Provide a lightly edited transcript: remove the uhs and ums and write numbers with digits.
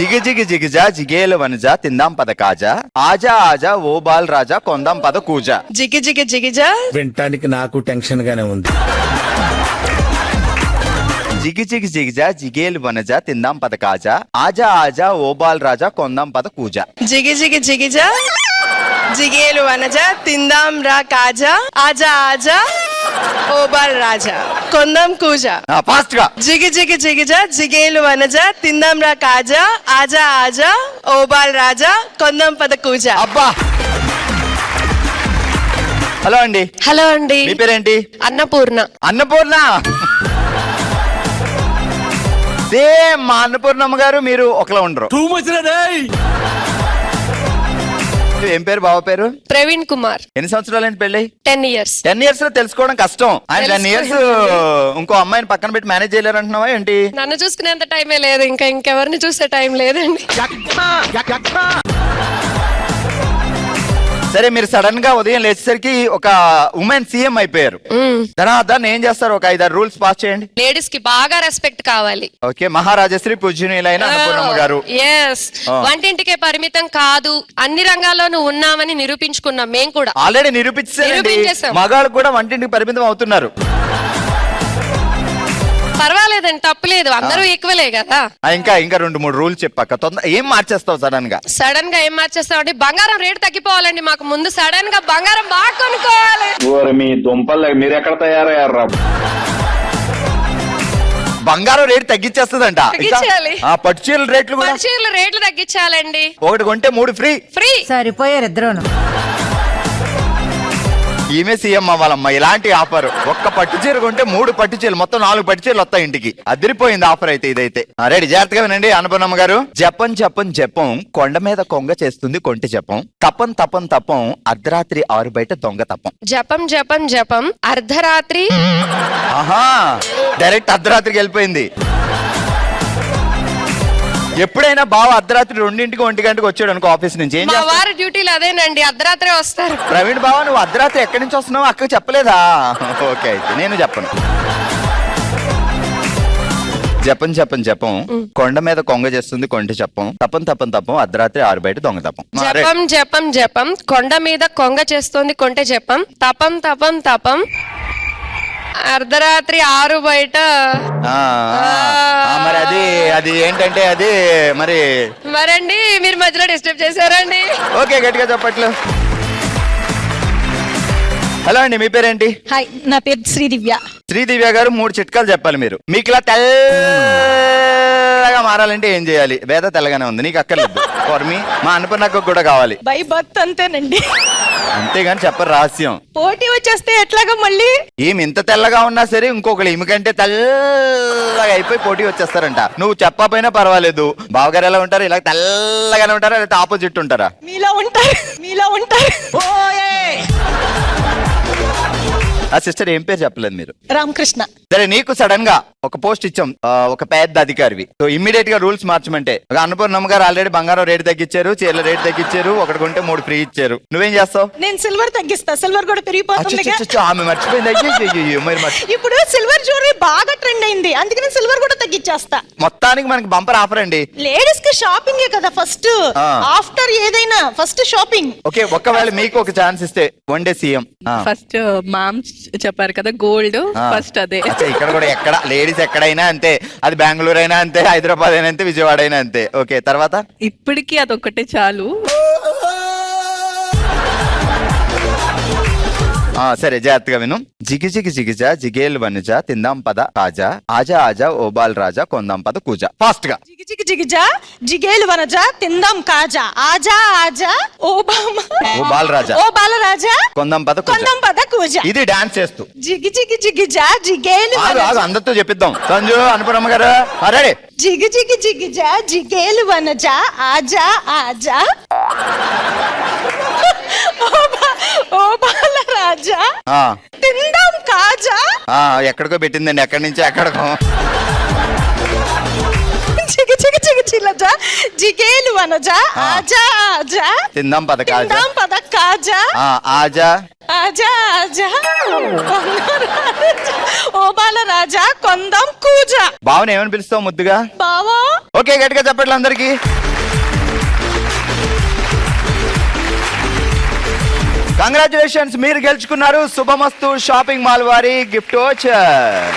జిగి జిగి జిగిజా జిగేలు వనజా తిందాం పద కాజా ఆజా ఆజా ఓ బాల్ రాజా కొందాం పద కూజా. జిగి జిగి జిగిజా. వినటానికి నాకు టెన్షన్ గానే ఉంది. జిగి జిగి జిగిజా జిగేలు వనజా తిందాం పద కాజా ఆజా ఆజా ఓ బాల్ రాజా కొందాం పద కూజా. జిగి జిగి జిగిజా జిగేలు వనజా తిందాం రా కాజా ఆజా ఆజా ఓ బాల్ రాజా కొందాం కూజా. ఫాస్ట్ గా. జిగి జిగి జిగిజా జిగేలు వనజా తిందాం రా కాజా ఆజా ఆజా ఓ బాల్ రాజా కొందాం పద కూజా. అబ్బా. హలో అండి. హలో అండి. మీ పేరేంటి? అన్నపూర్ణ. అన్నపూర్ణ. సేమ్ మా అన్నపూర్ణమ్మ గారు మీరు ఒకలా ఉండరు. ఏం పేరు బావ పేరు? ప్రవీణ్ కుమార్. ఎన్ని సంవత్సరాలు పెళ్ళి? 10 years. 10 years లో తెలుసుకోవడం కష్టం. ఆయన 10 years ఇంకో అమ్మాయిని పక్కన పెట్టి మేనేజ్ చేయలేరు అంటున్నావా ఏంటి? నన్ను చూసుకునేంత టైమే లేదు, ఇంకెవరిని చూసే టైం లేదండి. సరే, మీరు సడన్ గా ఉదయం లేచేసరికి ఒక ఉమెన్ సీఎం అయిపోయారు. దాన్ని ఏం చేస్తారు? ఒక 5-6 రూల్స్ పాస్ చేయండి. లేడీస్ కి బాగా రెస్పెక్ట్ కావాలి. ఓకే, మహారాజశ్రీ పూజనీయులైన అన్నపూర్ణమ్మ గారు. వంటింటికే పరిమితం కాదు, అన్ని రంగాల్లోనూ ఉన్నామని నిరూపించుకున్నాం. మేము కూడా ఆల్రెడీ నిరూపించేసాం. మగాళ్ళు కూడా వంటింటికి పరిమితం అవుతున్నారు. పర్వాలేదండి, తప్పులేదు, అందరూ ఈక్వలే కదా. ఇంకా 2-3 రూల్స్ చెప్పాక ఏం మార్చేస్తావు సడన్ గా? సడన్ గా ఏం మార్చేస్తావు అంటే బంగారం రేటు తగ్గిపోవాలండి. మాకు ముందు సడన్ గా బంగారం బాగా కొనుక్కోవాలి. మీ దుంపలు మీరు ఎక్కడ తయారయ్యారా? బంగారం రేటు తగ్గించేస్తుందంట. పట్టు చీరల రేట్లు కూడా రేట్లు తగ్గించాలండి. ఒకటి కొంటే 3 ఫ్రీ. సరిపోయారు ఇద్దరును. ఈమె సీఎం అవ్వాలమ్మా. ఇలాంటి ఆఫర్, ఒక్క పట్టు చీర కొంటే 3 పట్టు చీరలు, మొత్తం 4 పట్టు చీరలు వస్తాయి ఇంటికి. అదిరిపోయింది ఆఫర్ అయితే ఇదైతే. రెడీ, జాగ్రత్తగా వినండి అన్నపూర్ణమ్మ గారు. జపం జపం జపం కొండ మీద కొంగ చేస్తుంది కొంటి జపం. తపం తపం తపం అర్ధరాత్రి 6 బయట దొంగ తపం. జపం జపం జపం అర్ధరాత్రి. ఆహా, డైరెక్ట్ అర్ధరాత్రికి వెళ్ళిపోయింది. ఎప్పుడైనా బావ అర్ధరాత్రి 2ంటికి 1 గంటకి వచ్చాడు అనుకో ఆఫీస్ నుంచి, ఏం చేస్తావు? వారి డ్యూటీలు అదేనండి, అర్ధరాత్రి వస్తారు. ప్రవీణ్ బావ, నువ్వు అర్ధరాత్రి ఎక్కడి నుంచి వస్తున్నావు అక్కకి చెప్పలేదా? ఓకే, అయితే నేను చెప్పను. జపం జపం జపం కొండ మీద కొంగ చేస్తుంది కొంటి చెప్పం. తపం తపం తపం అర్ధరాత్రి 6 బయట దొంగ తపం. జపం జపం జపం కొండ మీద కొంగ చేస్తుంది కొంటె జపం. తపం తపం తపం అర్ధరాత్రి 6 బయట. మరి అది ఏంటంటే అది మరండి మీరు మధ్యలో డిస్టర్బ్ చేశారండి. ఓకే, గట్టిగా చెప్పట్లు. హలో అండి, మీ పేరేంటి? హాయ్, నా పేరు శ్రీదివ్య. శ్రీదివ్య గారు, 3 చిట్కాలు చెప్పాలి మీరు. మీకు ఇలా తెల్లగా మారాలంటే ఏం చేయాలి? వేద తెల్లగానే ఉంది, నీకు అక్కర్లేదు. ఫర్ మీ, మా అన్నపూర్ణకు కూడా కావాలి. బై బర్త్ అంతేనండి. అంతేగాని చెప్పరు రహస్యం. పోటీ వచ్చేస్తే ఎట్లాగా మళ్ళీ? ఈమె ఇంత తెల్లగా ఉన్నా సరే ఇంకొకరు ఈమెకంటే తెల్లగా అయిపోయి పోటీ వచ్చేస్తారంట. నువ్వు చెప్పకపోయినా పర్వాలేదు. బావగారు ఎలా ఉంటారు? ఇలా తెల్లగానే ఉంటారా లేకపోతే ఆపోజిట్ ఉంటారా? మీలా ఉంటారు. ఆ సిస్టర్ ఏం పేరు చెప్పలేదు మీరు? రామకృష్ణ. సరే, నీకు సడన్ గా ఒక పోస్ట్ ఇచ్చాం, ఒక పెద్ద అధికారివి. సో ఇమ్మీడియట్ గా రూల్స్ మార్చమంటే, అన్నపూర్ణమ్మ గారు ఆల్రెడీ బంగారం రేటు తగ్గించారు, చీరల రేటు తగ్గించారు, ఒకటి కొంటే 3 ఫ్రీ ఇచ్చారు. నువ్వేం చేస్తావు? నేను సిల్వర్ తగ్గిస్తా. సిల్వర్ కూడా పెరిగిపోతుంది. ఆమె మర్చిపోయింది. ఇప్పుడు సిల్వర్ జ్యువెలరీ బాగా ట్రెండ్ అయింది, అందుకని సిల్వర్ కూడా తగ్గించేస్తా. మొత్తానికి మనకి బంపర్ ఆఫర్ అండి. లేడీస్ కి షాపింగ్ కదా ఫస్ట్, ఆఫ్టర్ ఏదైనా ఫస్ట్ షాపింగ్. ఓకే, ఒకవేళ మీకు ఒక ఛాన్స్ ఇస్తే one day CM. First mom చెప్పారు కదా, గోల్డ్ ఫస్ట్ అదే. ఇక్కడ కూడా ఎక్కడ లేడీస్ ఎక్కడైనా అంతే, అది బెంగళూరు అయినా అంతే, హైదరాబాద్ అయినా అంతే, విజయవాడ అయినా అంతే. ఓకే, తర్వాత ఇప్పటికి అదొక్కటే చాలు. సరే, జాగ్రత్తగా విను. జిగి జిగి జిగిజా జిగేలు వనజా తిందాం పద కాజా ఆజా ఆజా ఓ బాల్ రాజా కొందాం పద కూజా. ఫాస్ట్ గా. జిగి జిగి జిగిజా జిగేలు వనజా తిందాం కాజా ఆజా ఆజా ఓ బాల్ రాజా కొందాం పద కూజా. ఇది డాన్స్ చేస్తూ జిగి జిగి జిగిజా జిగేలు అందరితో చెప్పిద్దాం. సంజు, అన్నపూర్ణమ్మ గారు రెడీ. జిగి జిగి జిగిజా జిగేలు వనజా ఆజా ఆజా ఓ బాల రాజా తిందాం కాజా. ఎక్కడికో పెట్టిందండి, ఎక్కడి నుంచి ఎక్కడికో. చిగి చిగి చిగి చిల్ల వనజ జిగేలు వనజ ఆజా ఆజా తిందాం పద కాజా తిందాం పద కాజా ఆజా ఆజా ఆజా ఓ బాల రాజా కొందాం కూజా. బావని ఏమని పిలుస్తావు ముద్దుగా? బావా. ఓకే గట్టిగా చెప్పట్లు అందరికి. కంగ్రాచులేషన్స్, మీరు గెలుచుకున్నారు శుభమస్తు షాపింగ్ మాల్ వారి గిఫ్ట్ వోచర్.